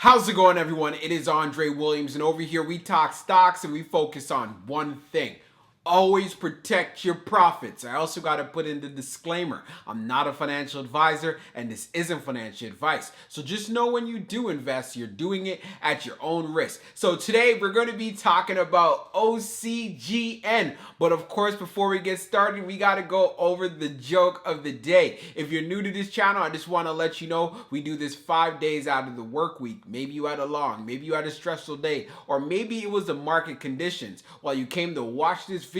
How's it going, everyone? It is Andre Williams, and over here we talk stocks and we focus on one thing. Always protect your profits. I also got to put in the disclaimer. I'm not a financial advisor and this isn't financial advice. So just know when you do invest, you're doing it at your own risk. So today we're going to be talking about OCGN. But of course, before we get started, we got to go over the joke of the day. If you're new to this channel, I just want to let you know we do this 5 days out of the work week. Maybe you had a long, maybe you had a stressful day, or maybe it was the market conditions while you came to watch this video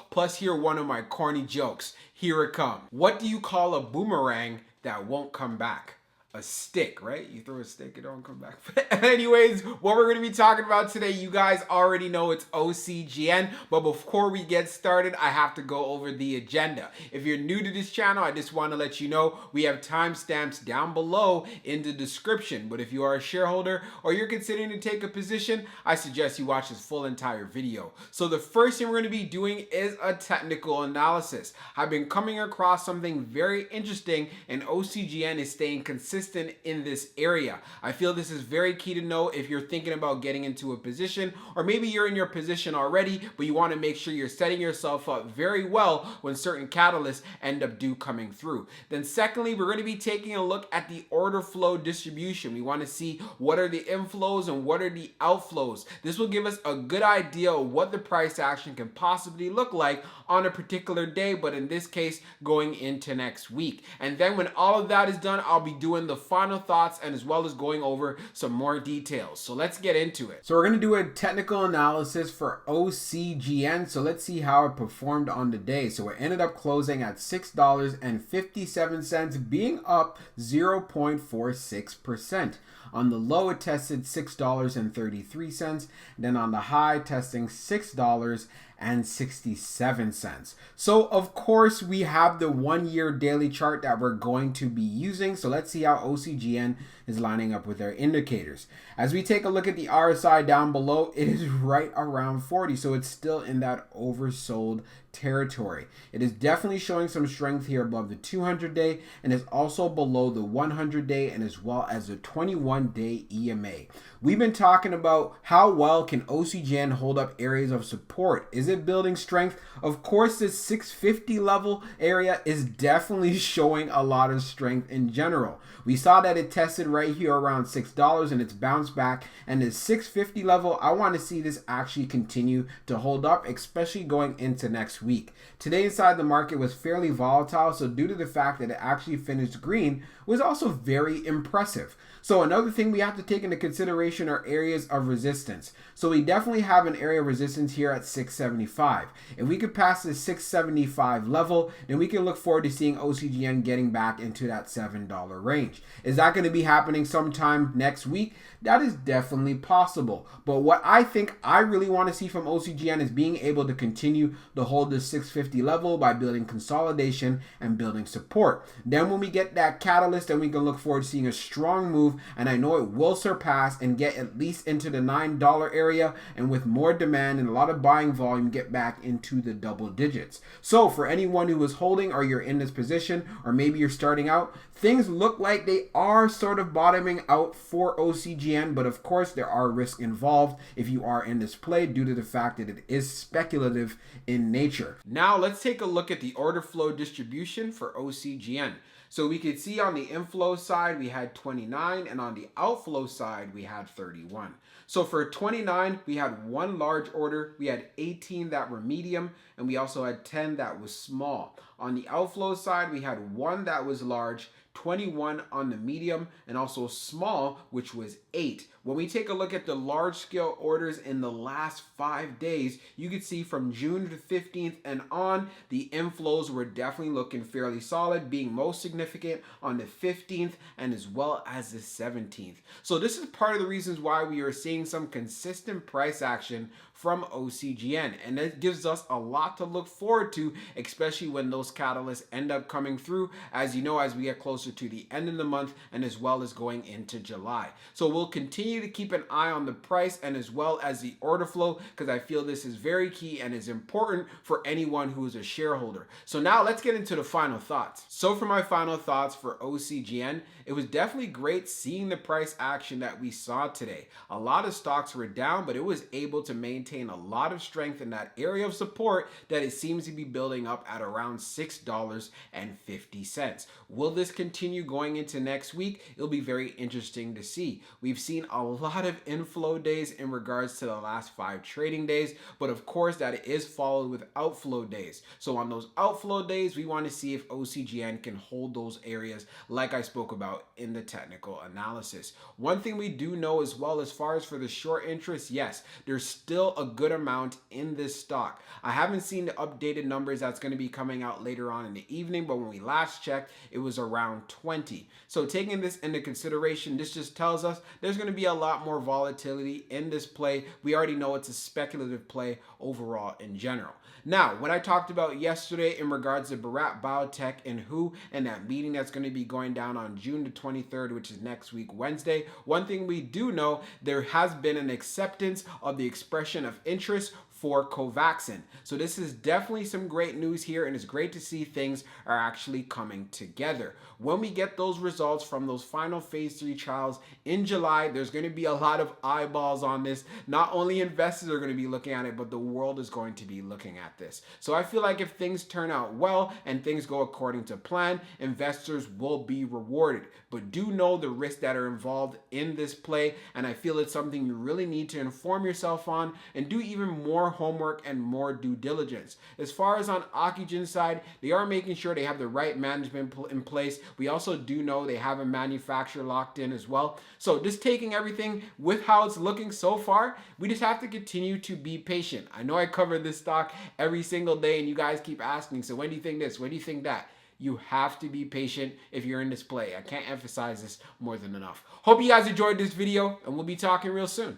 plus hear one of my corny jokes. Here it comes. What do you call a boomerang that won't come back? A stick, right? You throw a stick, it don't come back. Anyways, what we're going to be talking about today, you guys already know it's OCGN. But before we get started, I have to go over the agenda. If you're new to this channel, I just want to let you know we have timestamps down below in the description. But if you are a shareholder or you're considering to take a position, I suggest you watch this full entire video. So the first thing we're going to be doing is a technical analysis. I've been coming across something very interesting, and OCGN is staying consistent in this area. I feel this is very key to know if you're thinking about getting into a position, or maybe you're in your position already, but you want to make sure you're setting yourself up very well when certain catalysts end up coming through. Then secondly, we're going to be taking a look at the order flow distribution. We want to see what are the inflows and what are the outflows. This will give us a good idea of what the price action can possibly look like on a particular day, but in this case, going into next week. And then when all of that is done, I'll be doing the final thoughts and as well as going over some more details. So let's get into it. So we're going to do a technical analysis for OCGN. So let's see how it performed on the day. So it ended up closing at $6.57, being up 0.46%. On the low, it tested $6.33. Then on the high, testing $6.67. So of course we have the 1 year daily chart that we're going to be using. So let's see how OCGN is lining up with our indicators. As we take a look at the RSI down below, it is right around 40. So it's still in that oversold territory. It is definitely showing some strength here above the 200-day and is also below the 100-day and as well as the 21-day EMA. We've been talking about how well can OCGN hold up areas of support. Is it building strength? Of course, this 650 level area is definitely showing a lot of strength in general. We saw that it tested right here around $6 and it's bounced back, and the 650 level, I want to see this actually continue to hold up, especially going into next week. Today inside the market was fairly volatile, so due to the fact that it actually finished green was also very impressive. So another thing we have to take into consideration are areas of resistance. So we definitely have an area of resistance here at 675. If we could pass the 675 level, then we can look forward to seeing OCGN getting back into that $7 range. Is that going to be happening sometime next week? That is definitely possible. But what I think I really want to see from OCGN is being able to continue to hold the 650 level by building consolidation and building support. Then when we get that catalyst, then we can look forward to seeing a strong move, and I know it will surpass and get at least into the $9 area, and with more demand and a lot of buying volume, get back into the double digits. So for anyone who is holding, or you're in this position, or maybe you're starting out, things look like they are sort of bottoming out for OCGN, but of course there are risks involved if you are in this play due to the fact that it is speculative in nature. Now let's take a look at the order flow distribution for OCGN. So we could see on the inflow side, we had 29, and on the outflow side, we had 31. So for 29, we had one large order, we had 18 that were medium, and we also had 10 that was small. On the outflow side, we had one that was large, 21 on the medium, and also small, which was 8. When we take a look at the large scale orders in the last 5 days, you can see from June the 15th and on, the inflows were definitely looking fairly solid, being most significant on the 15th and as well as the 17th. So this is part of the reasons why we are seeing some consistent price action from OCGN. And it gives us a lot to look forward to, especially when those catalysts end up coming through, as you know, as we get closer to the end of the month and as well as going into July. So we'll continue to keep an eye on the price and as well as the order flow, because I feel this is very key and is important for anyone who is a shareholder. So now let's get into the final thoughts. So for my final thoughts for OCGN, it was definitely great seeing the price action that we saw today. A lot of stocks were down, but it was able to maintain a lot of strength in that area of support that it seems to be building up at around $6.50. Will this continue going into next week? It'll be very interesting to see. We've seen a lot of inflow days in regards to the last 5 trading days, but of course that is followed with outflow days. So on those outflow days, we want to see if OCGN can hold those areas like I spoke about in the technical analysis. One thing we do know as well, as far as for the short interest, yes, there's still a good amount in this stock. I haven't seen the updated numbers that's going to be coming out later on in the evening, but when we last checked, it was around 20. So taking this into consideration, this just tells us there's going to be a lot more volatility in this play. We already know it's a speculative play overall in general. Now, what I talked about yesterday in regards to Bharat Biotech and WHO and that meeting that's going to be going down on June the 23rd, which is next week, Wednesday, one thing we do know, there has been an acceptance of the expression of interest for covaxin. So this is definitely some great news here, and it's great to see things are actually coming together. When we get those results from those final phase 3 trials in July, there's going to be a lot of eyeballs on this. Not only investors are going to be looking at it, but the world is going to be looking at this. So I feel like if things turn out well and things go according to plan, investors will be rewarded. But do know the risks that are involved in this play, and I feel it's something you really need to inform yourself on and do even more homework and more due diligence. As far as on Ocugen's side, they are making sure they have the right management in place. We also do know they have a manufacturer locked in as well. So just taking everything with how it's looking so far, we just have to continue to be patient. I know I cover this stock every single day and you guys keep asking, so when do you think this? When do you think that? You have to be patient if you're in this play. I can't emphasize this more than enough. Hope you guys enjoyed this video and we'll be talking real soon.